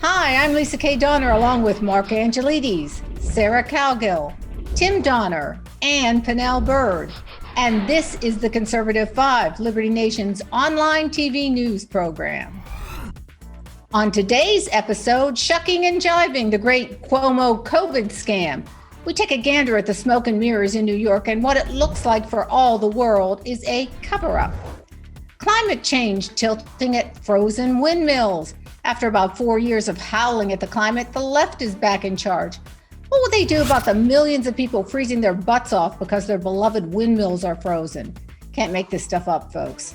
Hi, I'm Lisa K. Donner, along with Mark Angelides, Sarah Cowgill, Tim Donner, and Pennell Bird. And this is the Conservative Five, Liberty Nation's online TV news program. On today's episode, Shucking and Jiving, the great Cuomo COVID scam. We take a gander at the smoke and mirrors in New York, and what it looks like for all the world is a cover-up. Climate change tilting at frozen windmills. After about 4 years of howling at the climate, the left is back in charge. What will they do about the millions of people freezing their butts off because their beloved windmills are frozen? Can't make this stuff up, folks.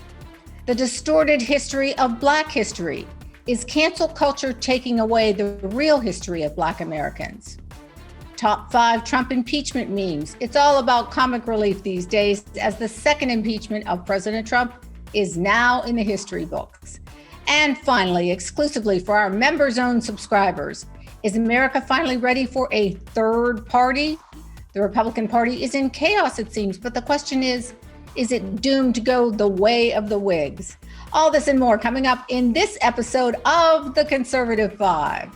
The distorted history of Black history. Is cancel culture taking away the real history of Black Americans? Top 5 Trump impeachment memes. It's all about comic relief these days, as the second impeachment of President Trump is now in the history books. And finally, exclusively for our members-owned subscribers, is America finally ready for a third party? The Republican Party is in chaos, it seems, but the question is it doomed to go the way of the Whigs? All this and more coming up in this episode of The Conservative Five.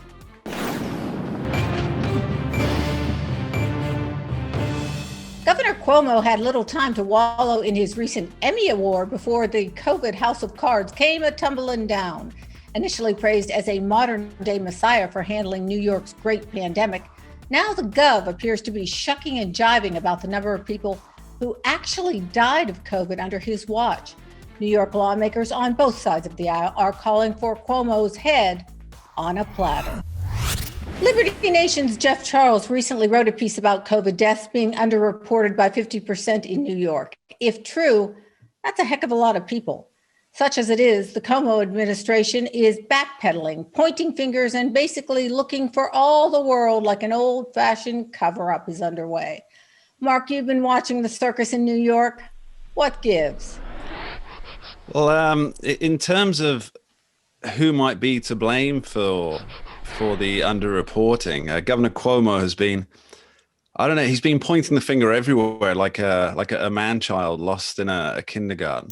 Governor Cuomo had little time to wallow in his recent Emmy Award before the COVID house of cards came a-tumbling down. Initially praised as a modern-day messiah for handling New York's great pandemic, now the Gov appears to be shucking and jiving about the number of people who actually died of COVID under his watch. New York lawmakers on both sides of the aisle are calling for Cuomo's head on a platter. Liberty Nation's Jeff Charles recently wrote a piece about COVID deaths being underreported by 50% in New York. If true, that's a heck of a lot of people. Such as it is, the Cuomo administration is backpedaling, pointing fingers, and basically looking for all the world like an old-fashioned cover-up is underway. Mark, you've been watching the circus in New York. What gives? Well, in terms of who might be to blame for the underreporting, Governor Cuomo has been, I don't know, he's been pointing the finger everywhere like a man-child lost in a kindergarten.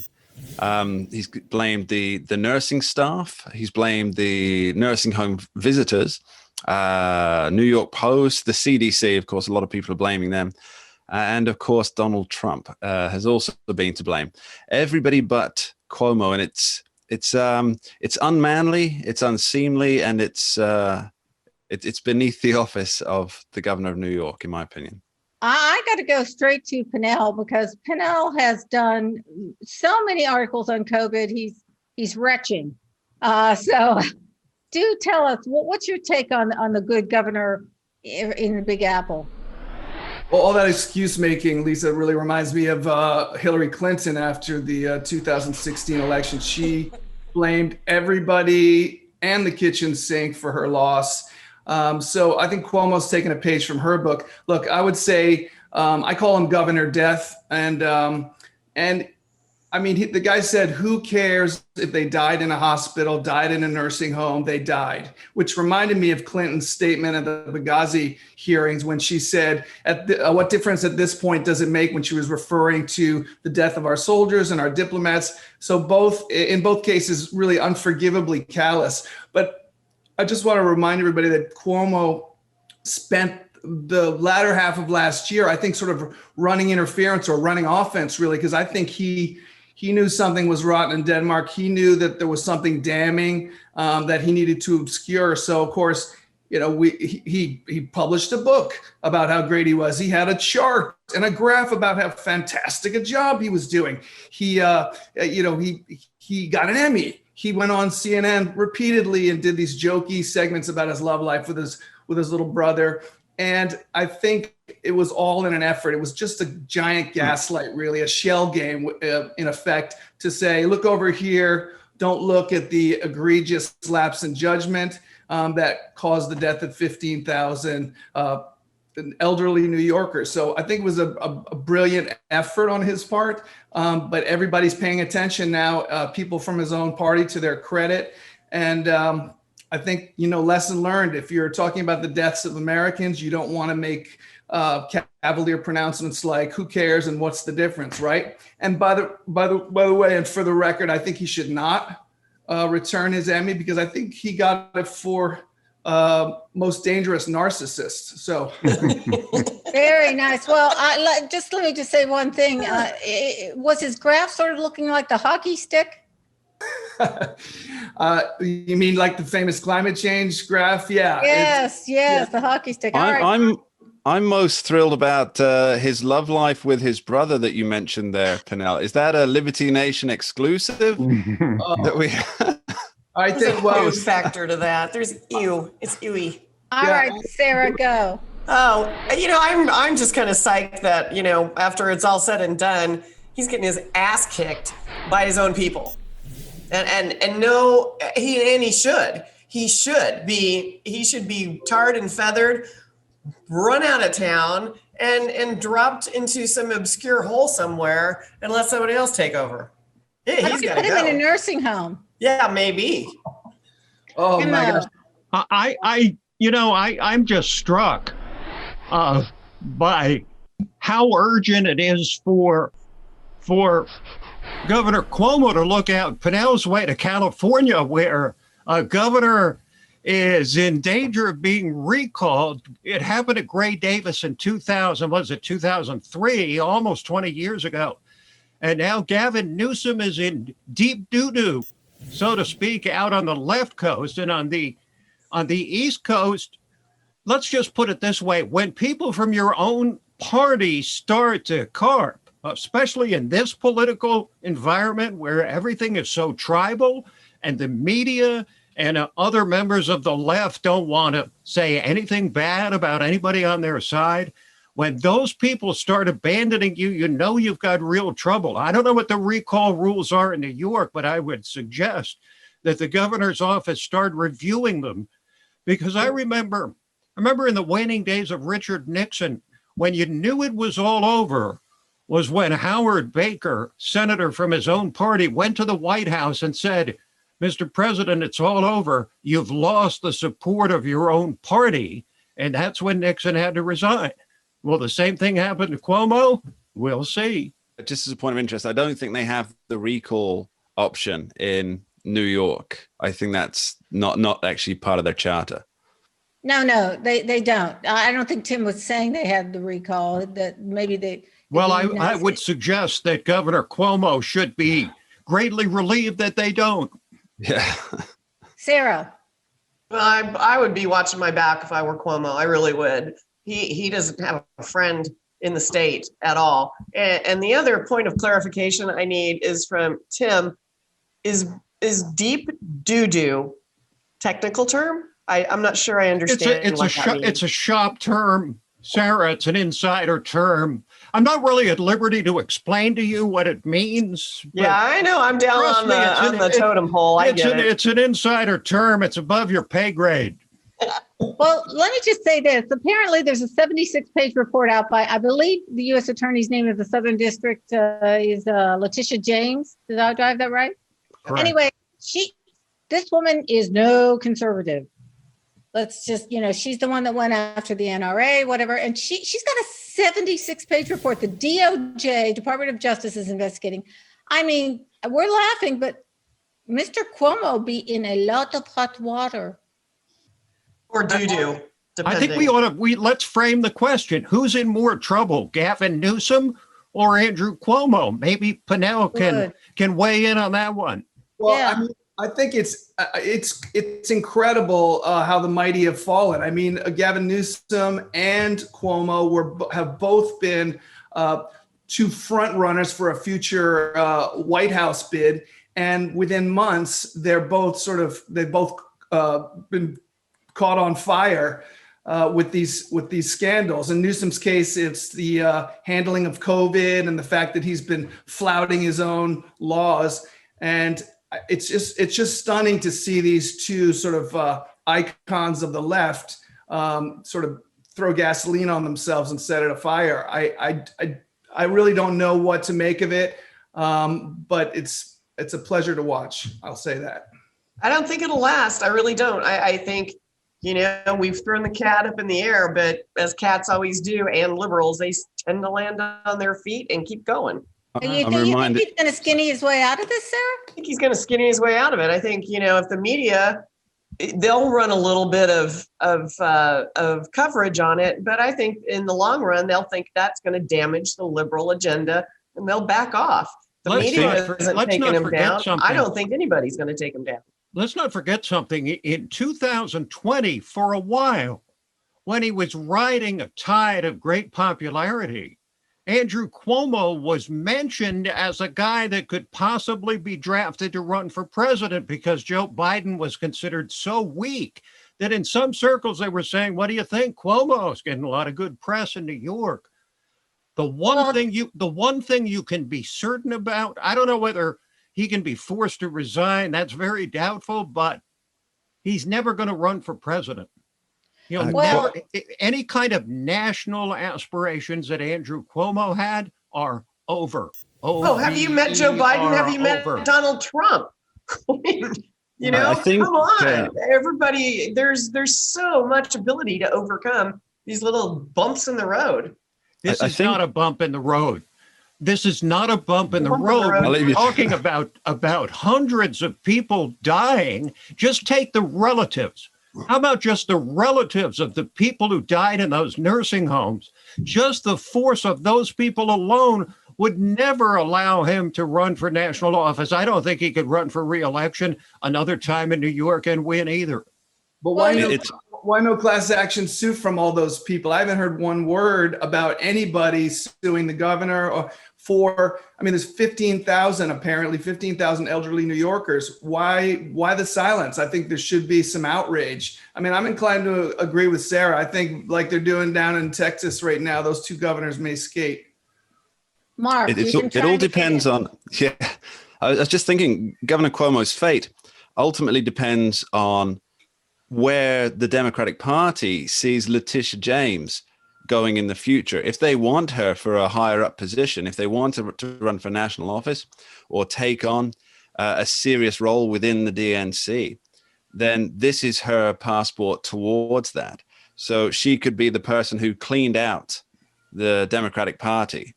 He's blamed the nursing staff. He's blamed the nursing home visitors, New York Post, the CDC, of course, a lot of people are blaming them. And of course, Donald Trump has also been to blame. Everybody but Cuomo, and it's unmanly, it's unseemly, and it's beneath the office of the governor of New York, in my opinion. I got to go straight to Pennell because Pennell has done so many articles on COVID. He's retching. So do tell us, what's your take on the good governor in the Big Apple? Well, all that excuse making, Lisa, really reminds me of Hillary Clinton after the 2016 election. She blamed everybody and the kitchen sink for her loss. So I think Cuomo's taken a page from her book. Look, I would say I call him Governor Death, and I mean, the guy said, who cares if they died in a hospital, died in a nursing home, they died, which reminded me of Clinton's statement at the Benghazi hearings when she said, what difference at this point does it make, when she was referring to the death of our soldiers and our diplomats. So in both cases, really unforgivably callous. But I just want to remind everybody that Cuomo spent the latter half of last year, I think, sort of running interference or running offense, really, because I think he knew something was rotten in Denmark. He knew that there was something damning that he needed to obscure. So, of course, you know, he published a book about how great he was. He had a chart and a graph about how fantastic a job he was doing. He got an Emmy. He went on CNN repeatedly and did these jokey segments about his love life with his little brother. And I think it was all in an effort. It was just a giant gaslight, really, a shell game, in effect, to say, look over here, don't look at the egregious lapse in judgment that caused the death of 15,000 elderly New Yorkers. So I think it was a brilliant effort on his part, but everybody's paying attention now, people from his own party, to their credit. And I think, lesson learned, if you're talking about the deaths of Americans, you don't want to make cavalier pronouncements like, who cares and what's the difference, right? And by the way, and for the record, I think he should not return his Emmy, because I think he got it for most dangerous narcissists. So Very nice. Well, let me just say one thing. Was his graph sort of looking like the hockey stick? you mean like the famous climate change graph? Yeah. Yes, the hockey stick. All right. I'm most thrilled about his love life with his brother that you mentioned there, Pinnell. Is that a Liberty Nation exclusive that we? I think huge factor to that. There's it's ewy. All right, Sarah, go. Oh, I'm just kind of psyched that after it's all said and done, he's getting his ass kicked by his own people, and no, he should be tarred and feathered, run out of town, and dropped into some obscure hole somewhere and let somebody else take over. Yeah, he's got to go. Put him in a nursing home. Yeah, maybe. Oh my gosh. I'm just struck by how urgent it is for Governor Cuomo to look out Pinnell's way to California, where a governor is in danger of being recalled. It happened at Gray Davis in 2003, almost 20 years ago. And now Gavin Newsom is in deep doo-doo, so to speak, out on the left coast. And on the East Coast, let's just put it this way. When people from your own party start to carp, especially in this political environment where everything is so tribal and the media and other members of the left don't want to say anything bad about anybody on their side, when those people start abandoning you, you've got real trouble. I don't know what the recall rules are in New York, but I would suggest that the governor's office start reviewing them, because I remember in the waning days of Richard Nixon, when you knew it was all over was when Howard Baker, senator from his own party, went to the White House and said, Mr. President, it's all over. You've lost the support of your own party. And that's when Nixon had to resign. Will the same thing happen to Cuomo? We'll see. Just as a point of interest, I don't think they have the recall option in New York. I think that's not actually part of their charter. No, they don't. I don't think Tim was saying they had the recall, that maybe they... Well, I would suggest that Governor Cuomo should be greatly relieved that they don't. Yeah. Sarah. Well, I would be watching my back if I were Cuomo. I really would. He doesn't have a friend in the state at all. And the other point of clarification I need is from Tim. Is deep doo-doo technical term? I'm not sure I understand. It's a shop term, Sarah. It's an insider term. I'm not really at liberty to explain to you what it means. Yeah, I know. I'm down on the totem pole. It's an insider term. It's above your pay grade. Well, let me just say this. Apparently, there's a 76-page report out by, I believe the U.S. Attorney's name of the Southern District is Letitia James. Did I drive that right? Correct. Anyway, this woman is no conservative. Let's just, she's the one that went after the NRA, whatever. And she's got a 76-page report. The DOJ, Department of Justice, is investigating. I mean, we're laughing, but Mr. Cuomo be in a lot of hot water. Or doo-doo, depending. I think let's frame the question. Who's in more trouble, Gavin Newsom or Andrew Cuomo? Maybe Pinnell can weigh in on that one. Well, yeah. I think it's incredible how the mighty have fallen. I mean, Gavin Newsom and Cuomo have both been two front runners for a future White House bid, and within months they've both been caught on fire with these scandals. In Newsom's case, it's the handling of COVID and the fact that he's been flouting his own laws. And it's just stunning to see these two sort of icons of the left sort of throw gasoline on themselves and set it afire. I really don't know what to make of it, but it's a pleasure to watch. I'll say that. I don't think it'll last. I really don't. I think, we've thrown the cat up in the air, but as cats always do, and liberals, they tend to land on their feet and keep going. You think he's going to skinny his way out of this, Sarah? I think he's going to skinny his way out of it. I think, if the media they'll run a little bit of coverage on it, but I think in the long run they'll think that's going to damage the liberal agenda, and they'll back off. The media isn't taking him down. I don't think anybody's going to take him down. Let's not forget something. In 2020, for a while, when he was riding a tide of great popularity, Andrew Cuomo was mentioned as a guy that could possibly be drafted to run for president because Joe Biden was considered so weak that in some circles they were saying, what do you think? Cuomo's getting a lot of good press in New York. The one thing you can be certain about, I don't know whether he can be forced to resign. That's very doubtful, but he's never going to run for president. Never, any kind of national aspirations that Andrew Cuomo had are over. Have you met Joe Biden? Have you met Donald Trump? I think, come on, everybody. There's so much ability to overcome these little bumps in the road. This is not a bump in the road. This is not a bump in the road. We're talking about hundreds of people dying. Just take the relatives. How about just the relatives of the people who died in those nursing homes? Just the force of those people alone would never allow him to run for national office. I don't think he could run for re-election another time in New York and win either. But why no class action suit from all those people? I haven't heard one word about anybody suing the governor or there's 15,000 elderly New Yorkers. Why the silence? I think there should be some outrage. I'm inclined to agree with Sarah. I think like they're doing down in Texas right now, those two governors may skate. Mark, it all depends on, I was just thinking Governor Cuomo's fate ultimately depends on where the Democratic Party sees Letitia James going in the future. If they want her for a higher up position, if they want to run for national office or take on a serious role within the DNC, then this is her passport towards that. So she could be the person who cleaned out the Democratic Party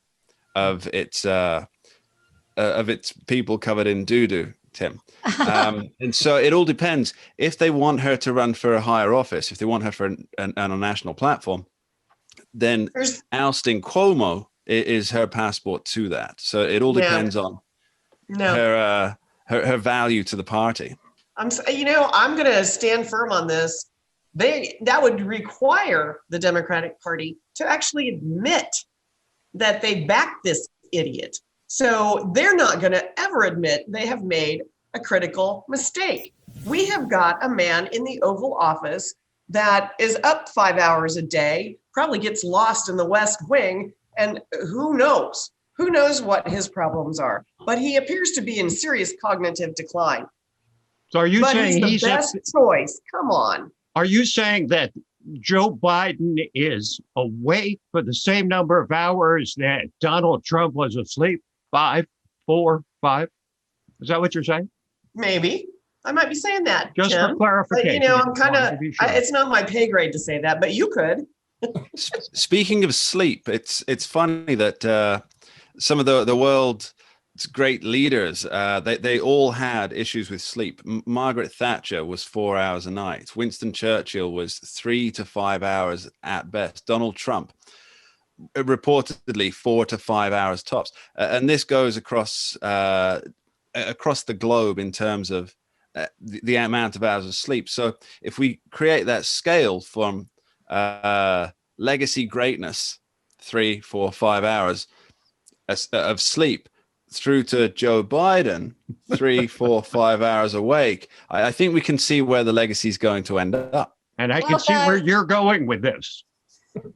of its people covered in doo-doo, Tim. And so it all depends. If they want her to run for a higher office, if they want her for on a national platform, then ousting Cuomo is her passport to that. So it all depends on her value to the party. I'm going to stand firm on this. That would require the Democratic Party to actually admit that they backed this idiot. So they're not going to ever admit they have made a critical mistake. We have got a man in the Oval Office that is up 5 hours a day, probably gets lost in the West Wing, and who knows what his problems are. But he appears to be in serious cognitive decline. So are you saying he's the best choice? Come on. Are you saying that Joe Biden is awake for the same number of hours that Donald Trump was asleep? 5, 4, 5? Is that what you're saying? Maybe. I might be saying that, just Jim. for clarification. But, I'm kind of, it's not my pay grade to say that, but you could. Speaking of sleep, it's funny that some of the world's great leaders, they all had issues with sleep. Margaret Thatcher was 4 hours a night. Winston Churchill was 3 to 5 hours at best. Donald Trump, reportedly 4 to 5 hours tops. And this goes across the globe in terms of the amount of hours of sleep. So if we create that scale from legacy greatness, 3, 4, 5 hours of sleep, through to Joe Biden, 3, 4, 5 hours awake, I think we can see where the legacy is going to end up. And I can see where you're going with this.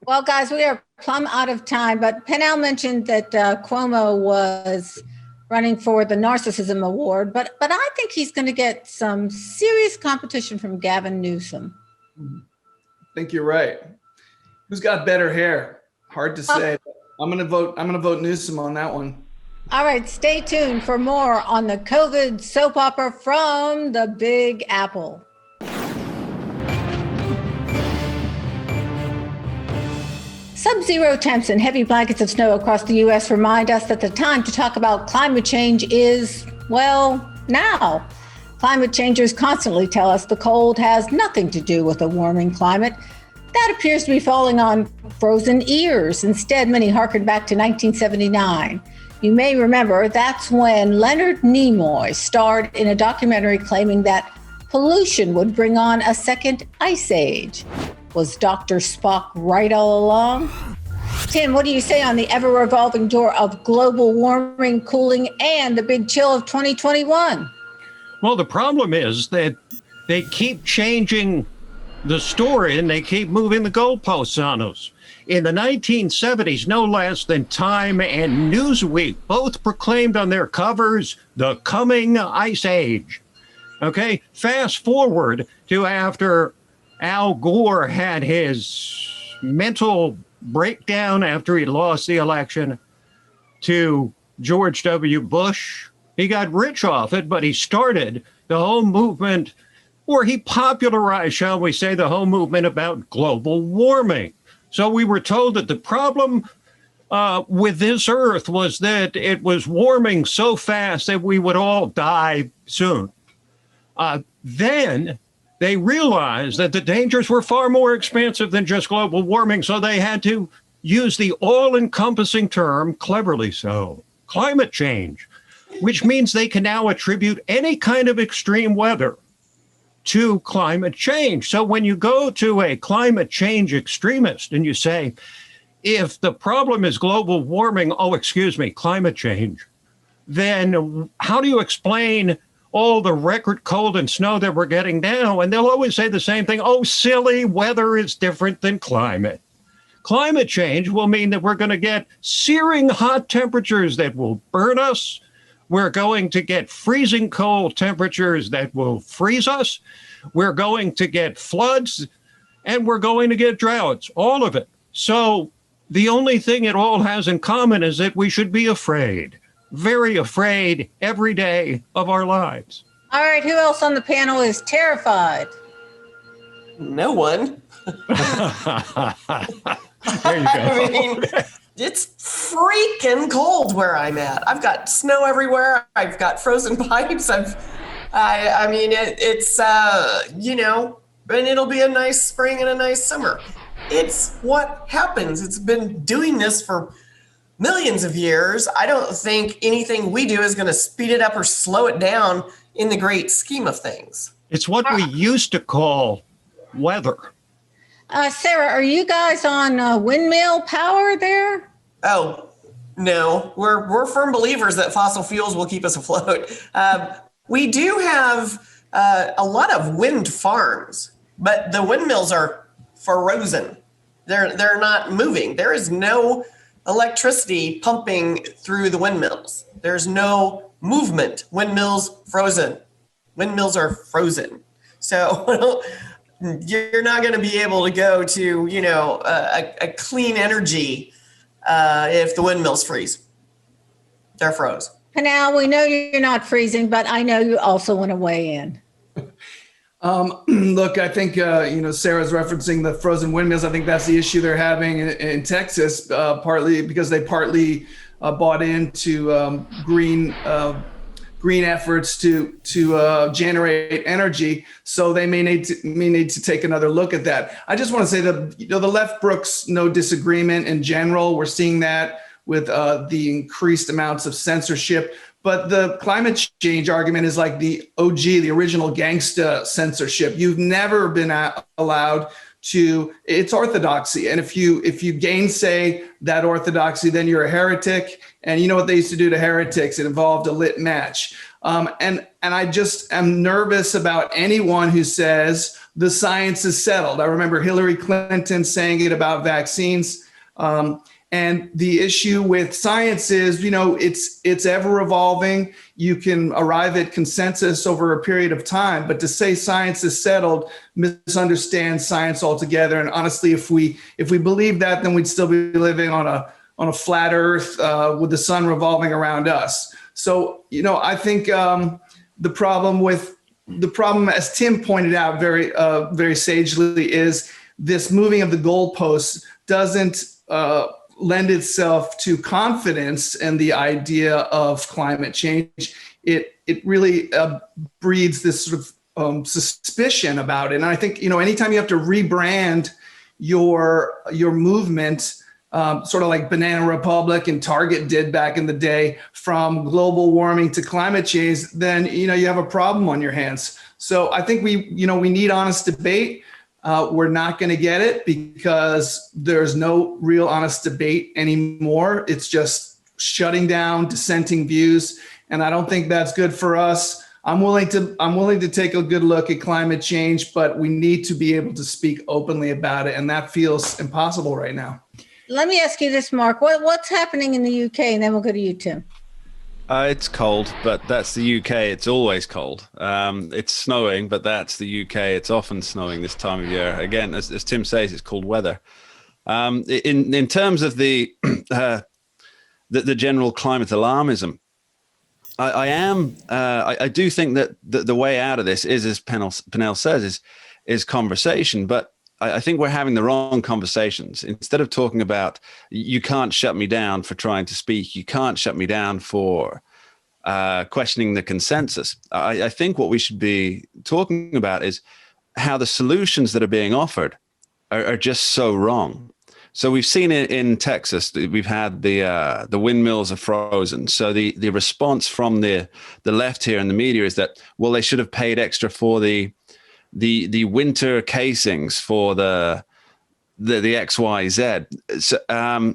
Well, guys, we are plumb out of time, but Pennell mentioned that Cuomo was running for the Narcissism Award, but I think he's going to get some serious competition from Gavin Newsom. I think you're right. Who's got better hair? Hard to say. I'm going to vote Newsom on that one. All right, stay tuned for more on the COVID soap opera from the Big Apple. Sub-zero temps and heavy blankets of snow across the U.S. remind us that the time to talk about climate change is, well, now. Climate changers constantly tell us the cold has nothing to do with a warming climate. That appears to be falling on frozen ears. Instead, many harken back to 1979. You may remember that's when Leonard Nimoy starred in a documentary claiming that pollution would bring on a second ice age. Was Dr. Spock right all along? Tim, what do you say on the ever-revolving door of global warming, cooling, and the big chill of 2021? Well, the problem is that they keep changing the story and they keep moving the goalposts on us. In the 1970s, no less than Time and Newsweek both proclaimed on their covers the coming ice age. Okay, fast forward to after Al Gore had his mental breakdown after he lost the election to George W. Bush. He got rich off it, but he started the whole movement, or he popularized, shall we say, the whole movement about global warming. So we were told that the problem with this Earth was that it was warming so fast that we would all die soon. Then they realized that the dangers were far more expansive than just global warming, so they had to use the all-encompassing term, cleverly so, climate change, which means they can now attribute any kind of extreme weather to climate change. So when you go to a climate change extremist and you say, if the problem is global warming, climate change, then how do you explain all the record cold and snow that we're getting now? And they'll always say the same thing. Oh, silly, weather is different than climate. Climate change will mean that we're going to get searing hot temperatures that will burn us. We're going to get freezing cold temperatures that will freeze us. We're going to get floods, and we're going to get droughts, all of it. So the only thing it all has in common is that we should be afraid, very afraid every day of our lives. All right, who else on the panel is terrified? No one. There you go. I mean, it's freaking cold where I'm at. I've got snow everywhere. I've got frozen pipes. It's and it'll be a nice spring and a nice summer. It's what happens. It's been doing this for millions of years. I don't think anything we do is going to speed it up or slow it down in the great scheme of things. It's what we used to call weather. Sarah, are you guys on windmill power there? Oh, no. We're firm believers that fossil fuels will keep us afloat. We do have a lot of wind farms, but the windmills are frozen. They're not moving. There is no electricity pumping through the windmills. There's no movement. Windmills frozen. Windmills are frozen. So you're not going to be able to go to, a clean energy if the windmills freeze. They're froze. Now, we know you're not freezing, but I know you also want to weigh in. Look, I think, Sarah's referencing the frozen windmills. I think that's the issue they're having in Texas, partly because they bought into green efforts to generate energy. So they may need to take another look at that. I just want to say that the left brooks no disagreement in general. We're seeing that with the increased amounts of censorship. But the climate change argument is like the OG, the original gangsta censorship. You've never been allowed to, it's orthodoxy. And if you gainsay that orthodoxy, then you're a heretic. And you know what they used to do to heretics? It involved a lit match. And I just am nervous about anyone who says the science is settled. I remember Hillary Clinton saying it about vaccines. And the issue with science is, it's ever evolving. You can arrive at consensus over a period of time, but to say science is settled misunderstands science altogether. And honestly, if we believe that, then we'd still be living on a flat Earth with the sun revolving around us. So, I think the problem, as Tim pointed out very, very sagely, is this moving of the goalposts doesn't lend itself to confidence and the idea of climate change. It really breeds this sort of suspicion about it. And I think, anytime you have to rebrand your movement, sort of like Banana Republic and Target did back in the day, from global warming to climate change, then you have a problem on your hands. So I think we need honest debate. We're not going to get it because there's no real honest debate anymore. It's just shutting down dissenting views, and I don't think that's good for us. I'm willing to take a good look at climate change, but we need to be able to speak openly about it, and that feels impossible right now. Let me ask you this, Mark. What's happening in the UK? And then we'll go to you, Tim. It's cold, but that's the UK. It's always cold. It's snowing, but that's the UK. It's often snowing this time of year. Again, as Tim says, it's cold weather. In terms of the general climate alarmism, I do think that the way out of this is, as Penel says, is conversation. But I think we're having the wrong conversations. Instead of talking about, you can't shut me down for trying to speak, you can't shut me down for questioning the consensus. I think what we should be talking about is how the solutions that are being offered are just so wrong. So we've seen it in Texas. We've had the windmills are frozen. So the response from the left here in the media is that, well, they should have paid extra for the winter casings for the XYZ. So,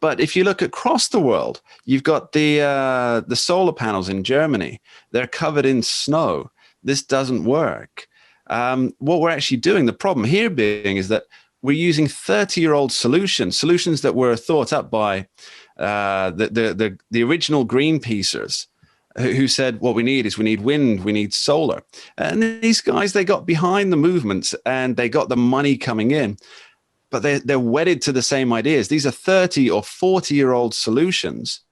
but if you look across the world, you've got the solar panels in Germany. They're covered in snow. This doesn't work. What we're actually doing, the problem here being, is that we're using 30-year-old solutions that were thought up by the original Greenpeacers, who said what we need wind, we need solar. And these guys, they got behind the movements and they got the money coming in, but they're wedded to the same ideas. These are 30 or 40-year-old solutions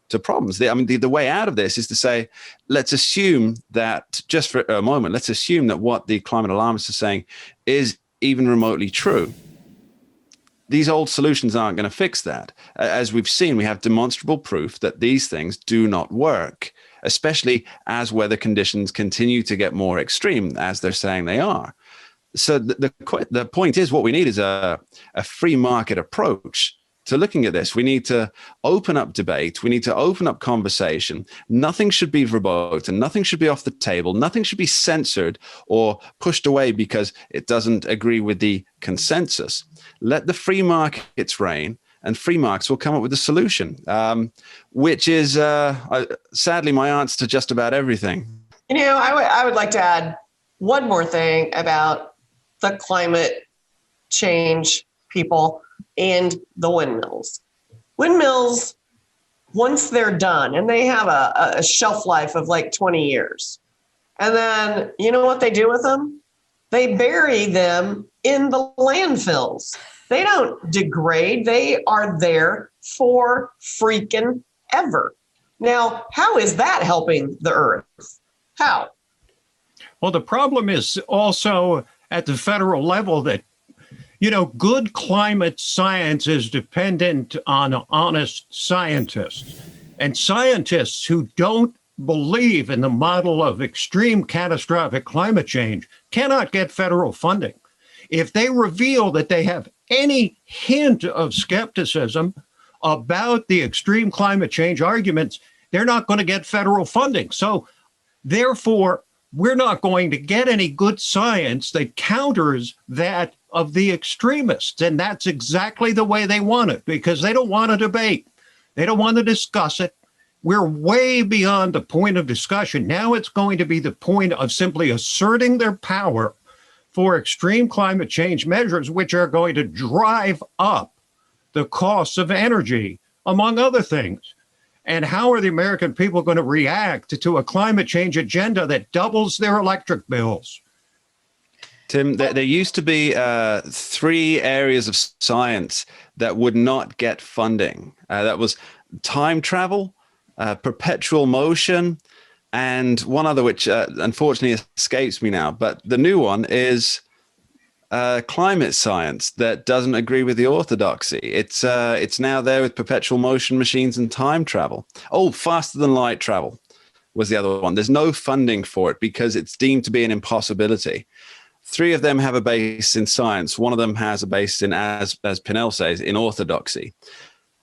to problems. The way out of this is to say, let's assume that, just for a moment, let's assume that what the climate alarmists are saying is even remotely true. These old solutions aren't going to fix that. As we've seen, we have demonstrable proof that these things do not work, especially as weather conditions continue to get more extreme, as they're saying they are. So the point is, what we need is a free market approach to looking at this. We need to open up debate. We need to open up conversation. Nothing should be verboten. Nothing should be off the table. Nothing should be censored or pushed away because it doesn't agree with the consensus. Let the free markets reign, and free markets will come up with a solution, which is sadly my answer to just about everything. I would like to add one more thing about the climate change people and the windmills. Windmills, once they're done, and they have a shelf life of like 20 years. And then you know what they do with them? They bury them in the landfills. They don't degrade. They are there for freaking ever. Now, how is that helping the earth? How? Well, the problem is also at the federal level that, good climate science is dependent on honest scientists. And scientists who don't believe in the model of extreme catastrophic climate change cannot get federal funding. If they reveal that they have any hint of skepticism about the extreme climate change arguments, they're not going to get federal funding. So therefore, we're not going to get any good science that counters that of the extremists. And that's exactly the way they want it, because they don't want to debate. They don't want to discuss it. We're way beyond the point of discussion. Now it's going to be the point of simply asserting their power for extreme climate change measures, which are going to drive up the costs of energy, among other things. And how are the American people going to react to a climate change agenda that doubles their electric bills? Tim, there used to be 3 areas of science that would not get funding. That was time travel, perpetual motion, and one other which unfortunately escapes me now. But the new one is climate science that doesn't agree with the orthodoxy. It's now there with perpetual motion machines and time travel. Oh, faster than light travel was the other one. There's no funding for it because it's deemed to be an impossibility. 3 of them have a base in science. One of them has a base in, as Pinnell says, in orthodoxy.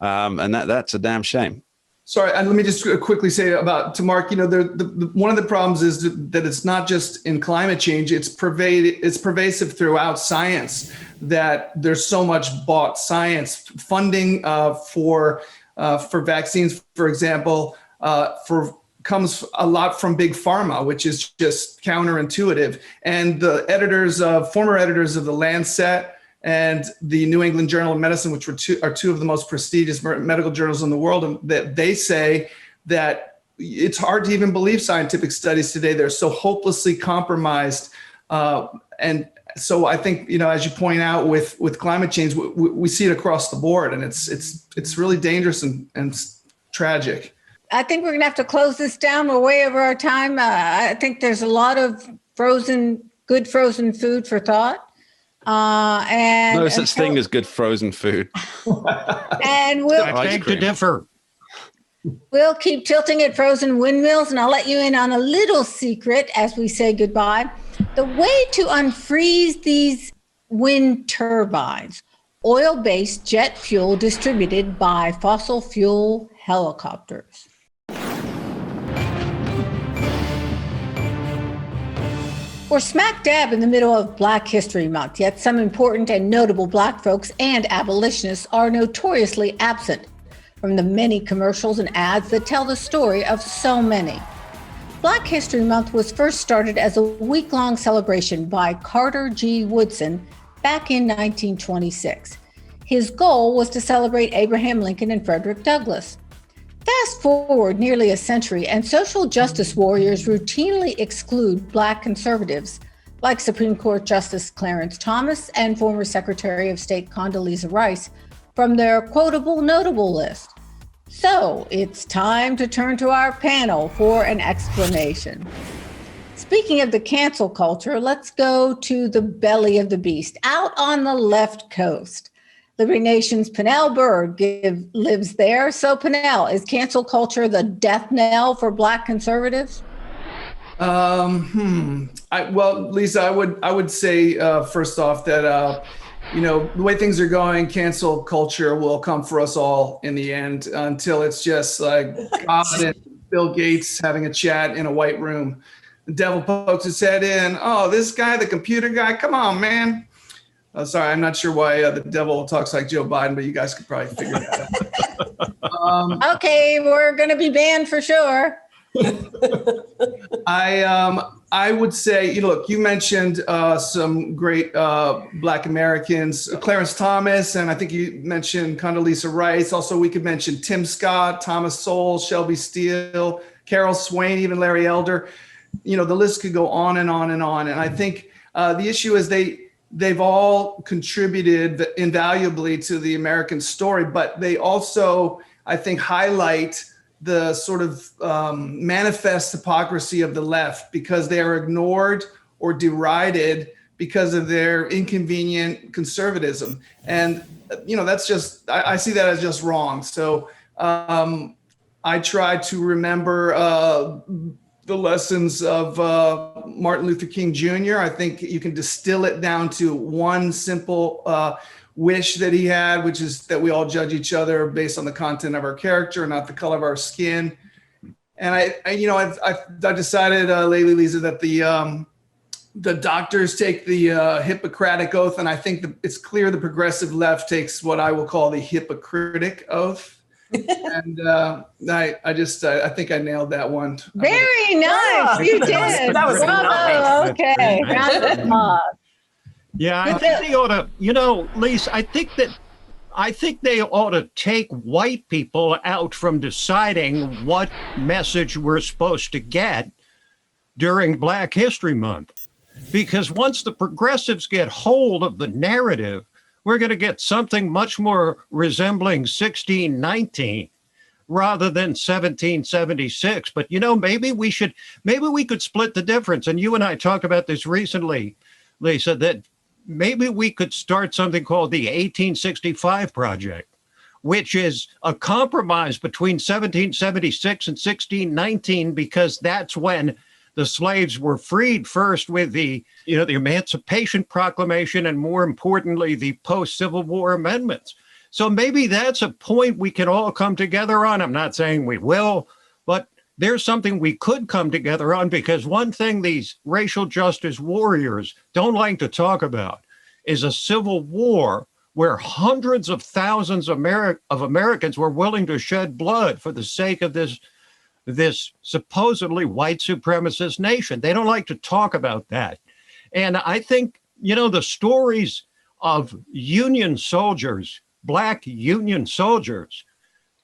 And that's a damn shame. Sorry, and let me just quickly say to Mark, one of the problems is that it's not just in climate change, it's pervasive throughout science, that there's so much bought science. Funding for vaccines, for example, comes a lot from big pharma, which is just counterintuitive. And the former editors of the Lancet and the New England Journal of Medicine, which are two of the most prestigious medical journals in the world, and that they say that it's hard to even believe scientific studies today. They're so hopelessly compromised. And so I think, as you point out with climate change, we see it across the board, and it's really dangerous and tragic. I think we're going to have to close this down. We're way over our time. I think there's a lot of good frozen food for thought. And no such thing as good frozen food. And I beg to differ. We'll keep tilting at frozen windmills, and I'll let you in on a little secret as we say goodbye. The way to unfreeze these wind turbines, oil-based jet fuel distributed by fossil fuel helicopters. We're smack dab in the middle of Black History Month, yet some important and notable Black folks and abolitionists are notoriously absent from the many commercials and ads that tell the story of so many. Black History Month was first started as a week-long celebration by Carter G. Woodson back in 1926. His goal was to celebrate Abraham Lincoln and Frederick Douglass. Fast forward nearly a century, and social justice warriors routinely exclude Black conservatives like Supreme Court Justice Clarence Thomas and former Secretary of State Condoleezza Rice from their quotable notable list. So it's time to turn to our panel for an explanation. Speaking of the cancel culture, let's go to the belly of the beast, out on the left coast. Liberty Nation's Pinnell Byrd lives there. So Pinnell, is cancel culture the death knell for Black conservatives? Well, Lisa, I would say first off that the way things are going, cancel culture will come for us all in the end, until it's just like God and Bill Gates having a chat in a white room. The devil pokes his head in. Oh, this guy, the computer guy, come on, man. Sorry, I'm not sure why the devil talks like Joe Biden, but you guys could probably figure that out. Okay, we're going to be banned for sure. I would say, look, you mentioned some great Black Americans, Clarence Thomas, and I think you mentioned Condoleezza Rice. Also, we could mention Tim Scott, Thomas Sowell, Shelby Steele, Carol Swain, even Larry Elder. The list could go on and on and on. And I think the issue is they've all contributed invaluably to the American story, but they also, I think, highlight the sort of manifest hypocrisy of the left, because they are ignored or derided because of their inconvenient conservatism. And, that's just, I see that as just wrong. So I try to remember the lessons of Martin Luther King Jr. I think you can distill it down to one simple wish that he had, which is that we all judge each other based on the content of our character, not the color of our skin. And I've decided lately, Lisa, that the doctors take the Hippocratic oath, and I think it's clear the progressive left takes what I will call the hypocritic oath. And I think I nailed that one. Very nice. You did. That was Bravo. nice. Okay. Round of applause. Yeah, I think they ought to, Lisa, I think they ought to take white people out from deciding what message we're supposed to get during Black History Month. Because once the progressives get hold of the narrative, we're going to get something much more resembling 1619 rather than 1776. But, maybe we could split the difference. And you and I talked about this recently, Lisa, that maybe we could start something called the 1865 Project, which is a compromise between 1776 and 1619, because that's when the slaves were freed first with the Emancipation Proclamation, and more importantly, the post-Civil War amendments. So maybe that's a point we can all come together on. I'm not saying we will, but there's something we could come together on, because one thing these racial justice warriors don't like to talk about is a civil war where hundreds of thousands of Americans were willing to shed blood for the sake of this supposedly white supremacist nation. They don't like to talk about that. And I think, the stories of Union soldiers, Black Union soldiers,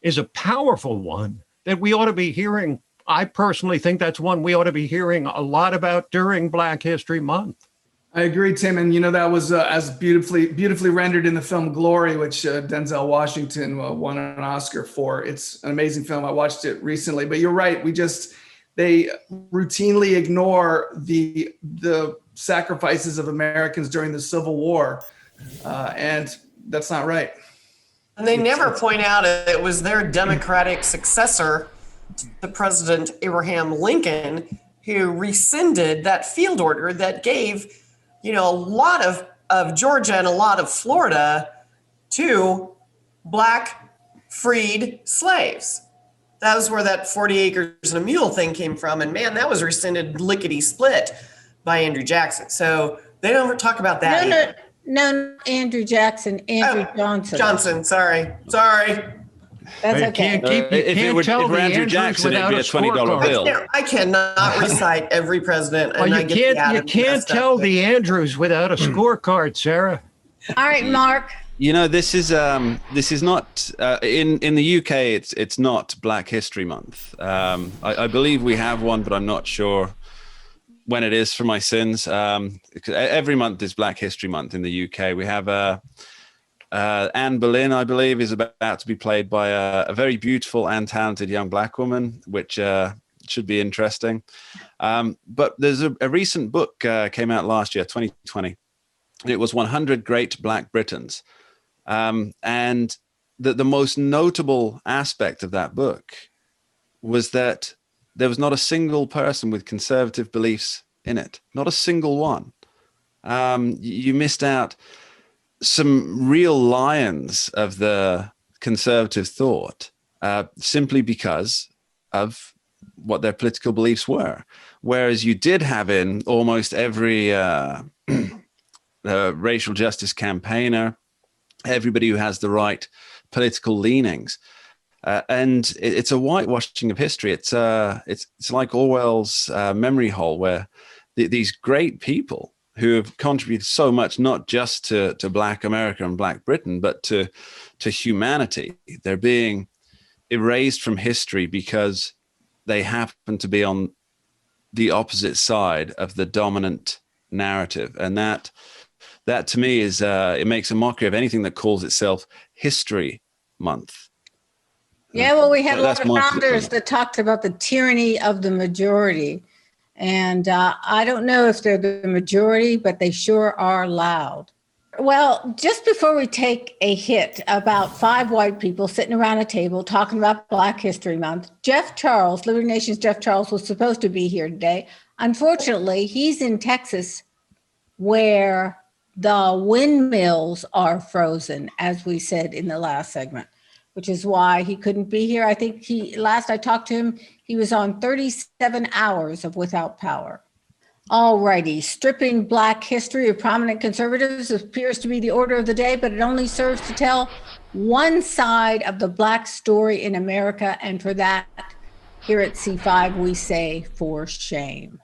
is a powerful one that we ought to be hearing. I personally think that's one we ought to be hearing a lot about during Black History Month. I agree, Tim. And that was as beautifully rendered in the film Glory, which Denzel Washington won an Oscar for. It's an amazing film. I watched it recently. But you're right. They routinely ignore the sacrifices of Americans during the Civil War, and that's not right. And they never point out it was their Democratic successor to President Abraham Lincoln who rescinded that field order that gave a lot of Georgia and a lot of Florida to Black freed slaves. That was where that 40 acres and a mule thing came from. And man, that was rescinded lickety split by Andrew Jackson. So they don't ever talk about that. No, Andrew Jackson, Andrew Johnson. Johnson, sorry. That's okay. If Andrew Jackson, it'd be a $20 bill. I cannot recite every president. Well, you can't tell the Andrews without a scorecard, Sarah. All right, Mark. This is not in the UK. It's not Black History Month. I believe we have one, but I'm not sure when it is for my sins. Every month is Black History Month in the UK. We have Anne Boleyn, I believe, is about to be played by a very beautiful and talented young Black woman, which should be interesting. But there's a recent book came out last year, 2020. It was 100 Great Black Britons. And the most notable aspect of that book was that there was not a single person with conservative beliefs in it, not a single one. You missed out some real lions of the conservative thought simply because of what their political beliefs were. Whereas you did have in almost every racial justice campaigner, everybody who has the right political leanings. And it's a whitewashing of history. It's like Orwell's memory hole, where these great people who have contributed so much, not just to Black America and Black Britain, but to humanity, they're being erased from history because they happen to be on the opposite side of the dominant narrative. And that to me is, it makes a mockery of anything that calls itself History Month. Yeah, well, we had a lot of founders that talked about the tyranny of the majority. And I don't know if they're the majority, but they sure are loud. Well, just before we take a hit, about 5 white people sitting around a table talking about Black History Month, Jeff Charles, Liberty Nation's Jeff Charles, was supposed to be here today. Unfortunately, he's in Texas, where the windmills are frozen, as we said in the last segment, which is why he couldn't be here. I think last I talked to him, he was on 37 hours of without power. All righty, stripping Black history of prominent conservatives appears to be the order of the day, but it only serves to tell one side of the Black story in America. And for that, here at C5, we say for shame.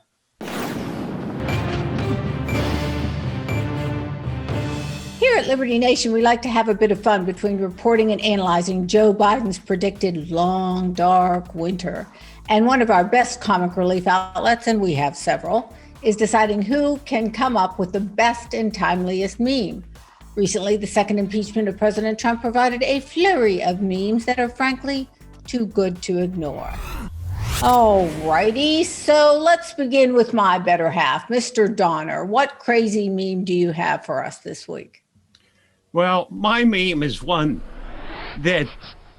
Here at Liberty Nation, we like to have a bit of fun between reporting and analyzing Joe Biden's predicted long, dark winter. And one of our best comic relief outlets, and we have several, is deciding who can come up with the best and timeliest meme. Recently, the second impeachment of President Trump provided a flurry of memes that are frankly too good to ignore. All righty. So let's begin with my better half, Mr. Donner. What crazy meme do you have for us this week? Well, my meme is one that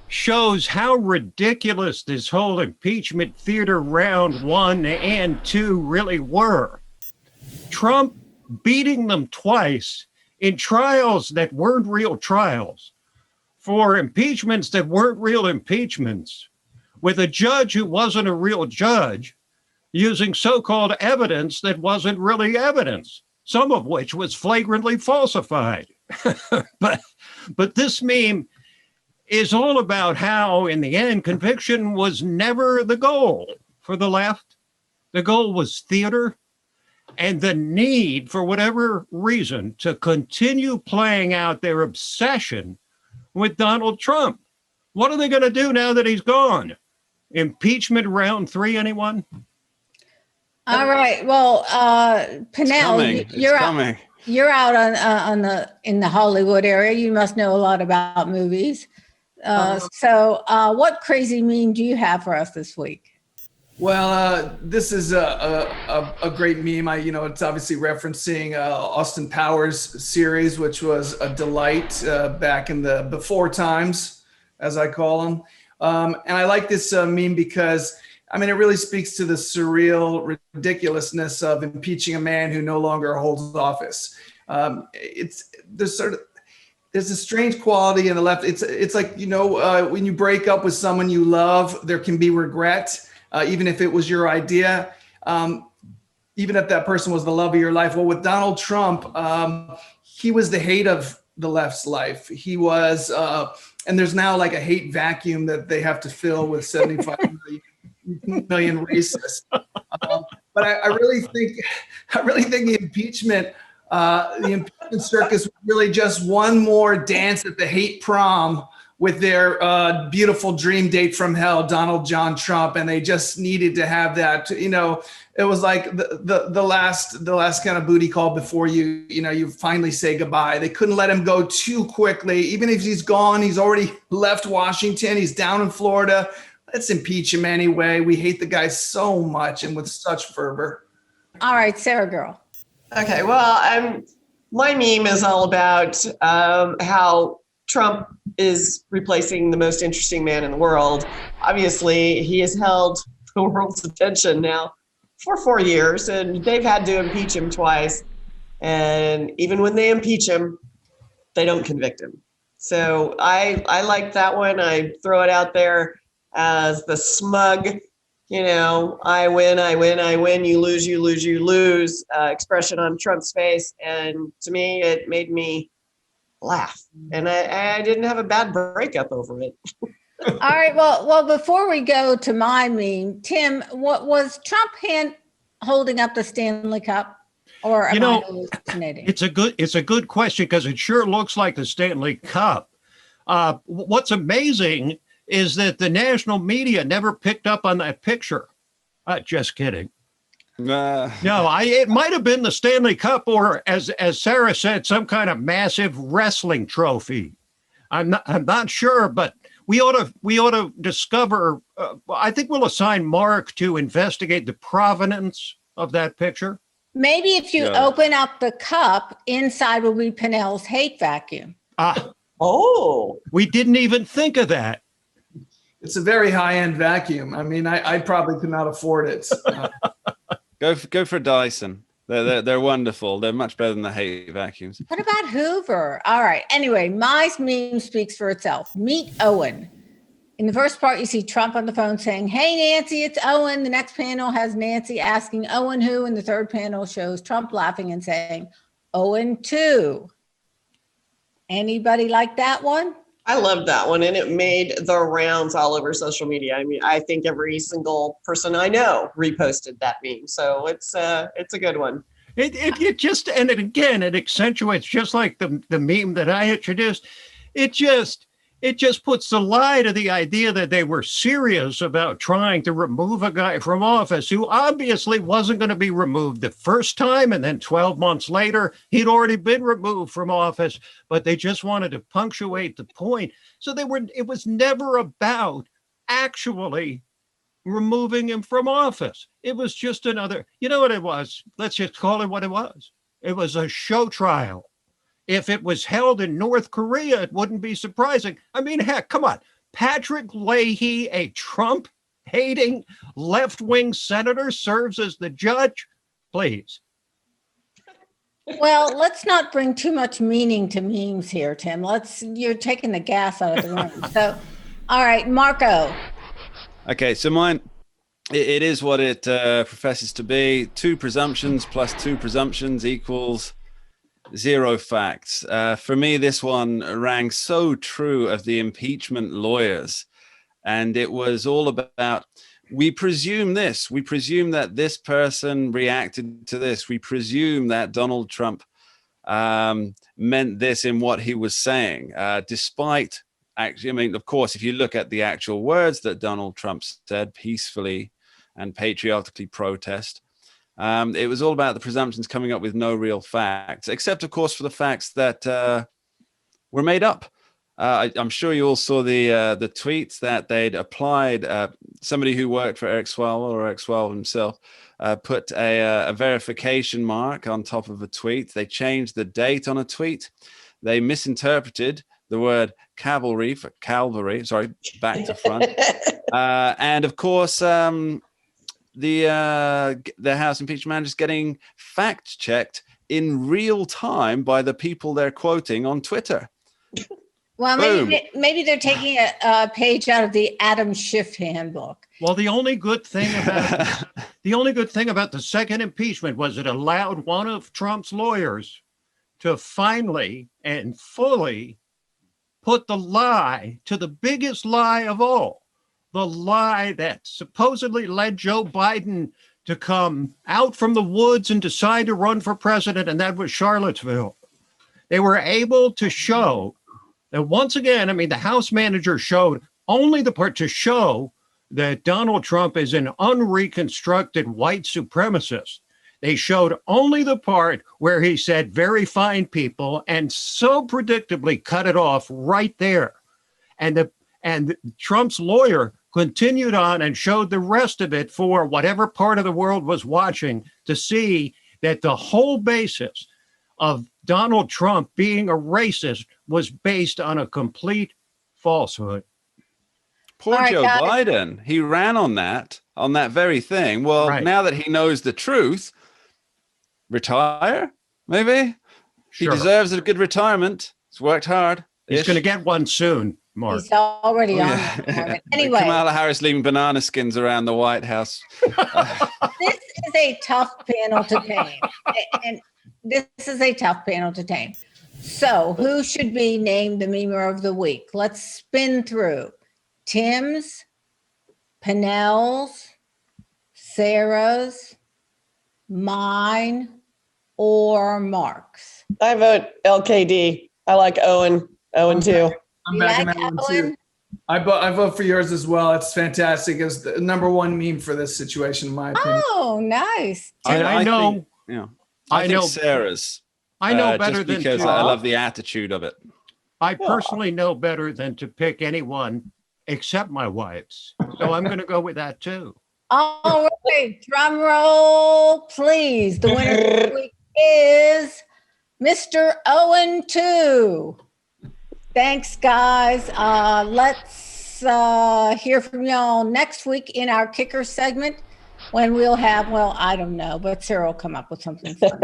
shows how ridiculous this whole impeachment theater round 1 and 2 really were. Trump beating them twice in trials that weren't real trials, for impeachments that weren't real impeachments, with a judge who wasn't a real judge, using so-called evidence that wasn't really evidence, some of which was flagrantly falsified. But this meme is all about how, in the end, conviction was never the goal for the left. The goal was theater and the need, for whatever reason, to continue playing out their obsession with Donald Trump. What are they going to do now that he's gone? Impeachment round 3, anyone? All right. Well, Pernell, you're out in the Hollywood area. You must know a lot about movies. So what crazy meme do you have for us this week? Well, this is a great meme. It's obviously referencing Austin Powers series, which was a delight back in the before times, as I call them. And I like this meme because, it really speaks to the surreal ridiculousness of impeaching a man who no longer holds office. There's a strange quality in the left. It's like, when you break up with someone you love, there can be regret. Even if it was your idea, even if that person was the love of your life. Well, with Donald Trump, he was the hate of the left's life. He was, and there's now like a hate vacuum that they have to fill with 75 million racists. But I really think the impeachment circus was really just one more dance at the hate prom with their beautiful dream date from hell, Donald John Trump, and they just needed to have that. It was like the last kind of booty call before you finally say goodbye. They couldn't let him go too quickly. Even if he's gone, he's already left Washington. He's down in Florida. Let's impeach him anyway. We hate the guy so much and with such fervor. All right, Sarah girl. Okay, well, my meme is all about how Trump is replacing the most interesting man in the world. Obviously, he has held the world's attention now for 4 years, and they've had to impeach him twice. And even when they impeach him, they don't convict him. So I like that one. I throw it out there as the smug, I win, you lose expression on Trump's face. And to me, it made me laugh, and I didn't have a bad breakup over it. All right. Well, before we go to my meme, Tim, what was Trump holding up the Stanley Cup, or am I hallucinating? It's a good question, because it sure looks like the Stanley Cup. What's amazing is that the national media never picked up on that picture. Just kidding. No, it might have been the Stanley Cup, or as Sarah said, some kind of massive wrestling trophy. I'm not sure, but we ought to discover. I think we'll assign Mark to investigate the provenance of that picture. Maybe if you open up the cup, inside will be Pernell's hate vacuum. We didn't even think of that. It's a very high-end vacuum. I probably could not afford it. Go for Dyson. They're wonderful. They're much better than the hate vacuums. What about Hoover? All right. Anyway, my meme speaks for itself. Meet Owen. In the first part, you see Trump on the phone saying, "Hey, Nancy, it's Owen." The next panel has Nancy asking Owen who, and the third panel shows Trump laughing and saying, "Owen too." Anybody like that one? I loved that one, and it made the rounds all over social media. I think every single person I know reposted that meme, so it's a good one. It just, and it accentuates, just like the meme that I introduced. It just puts the lie to the idea that they were serious about trying to remove a guy from office who obviously wasn't going to be removed the first time, and then 12 months later, he'd already been removed from office, but they just wanted to punctuate the point. So it was never about actually removing him from office. It was just another, you know what it was? Let's just call it what it was. It was a show trial. If it was held in North Korea, it wouldn't be surprising. I mean, heck, come on. Patrick Leahy, a Trump-hating left-wing senator, serves as the judge? Please. Well, let's not bring too much meaning to memes here, Tim. You're taking the gas out of the room. So, all right, Marco. Okay, so mine, it is what it professes to be. 2 presumptions plus 2 presumptions equals 0 facts. For me, this one rang so true of the impeachment lawyers. And it was all about, we presume this. We presume that this person reacted to this. We presume that Donald Trump meant this in what he was saying, despite actually, I mean, of course, if you look at the actual words that Donald Trump said, peacefully and patriotically protest, it was all about the presumptions coming up with no real facts, except, of course, for the facts that were made up. I'm sure you all saw the tweets that they'd applied. Somebody who worked for Eric Swalwell, or Eric Swalwell himself, put a verification mark on top of a tweet. They changed the date on a tweet. They misinterpreted the word cavalry for Calvary. Sorry, back to front. And of course, the House impeachment manager is getting fact checked in real time by the people they're quoting on Twitter. Well, maybe they're taking a page out of the Adam Schiff handbook. Well, the only good thing about the second impeachment was it allowed one of Trump's lawyers to finally and fully put the lie to the biggest lie of all, the lie that supposedly led Joe Biden to come out from the woods and decide to run for president, and that was Charlottesville. They were able to show that once again, I mean, the House manager showed only the part to show that Donald Trump is an unreconstructed white supremacist. They showed only the part where he said very fine people and so predictably cut it off right there. And Trump's lawyer continued on and showed the rest of it for whatever part of the world was watching to see that the whole basis of Donald Trump being a racist was based on a complete falsehood. Poor Joe Biden. He ran on that very thing. Well, now that he knows the truth, retire, maybe? Sure. He deserves a good retirement. He's worked hard. He's going to get one soon, Mark. He's already on it. Anyway. Kamala Harris leaving banana skins around the White House. This is a tough panel to tame. So who should be named the Memer of the Week? Let's spin through. Tim's, Penel's, Sarah's, mine, or Mark's. I vote LKD. I like Owen. Owen too. I'm backing that one too. I vote for yours as well. It's fantastic. It's the number one meme for this situation, in my opinion. Oh, nice. I know. I think Sarah's. I know better than because I love the attitude of it. I personally know better than to pick anyone except my wife's. So I'm going to go with that too. All right, drum roll, please. The winner this week is Mr. Owen 2. Thanks, guys. Let's hear from y'all next week in our kicker segment when we'll have, well, I don't know, but Sarah will come up with something fun.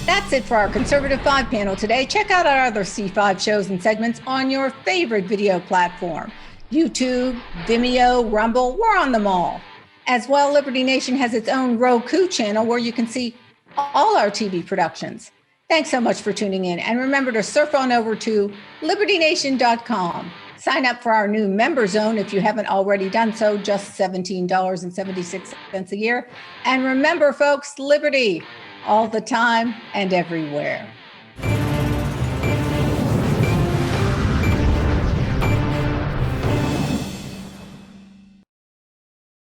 That's it for our Conservative 5 panel today. Check out our other C5 shows and segments on your favorite video platform. YouTube, Vimeo, Rumble, we're on them all. As well, Liberty Nation has its own Roku channel where you can see all our TV productions. Thanks so much for tuning in. And remember to surf on over to libertynation.com. Sign up for our new member zone if you haven't already done so, just $17.76 a year. And remember, folks, liberty all the time and everywhere.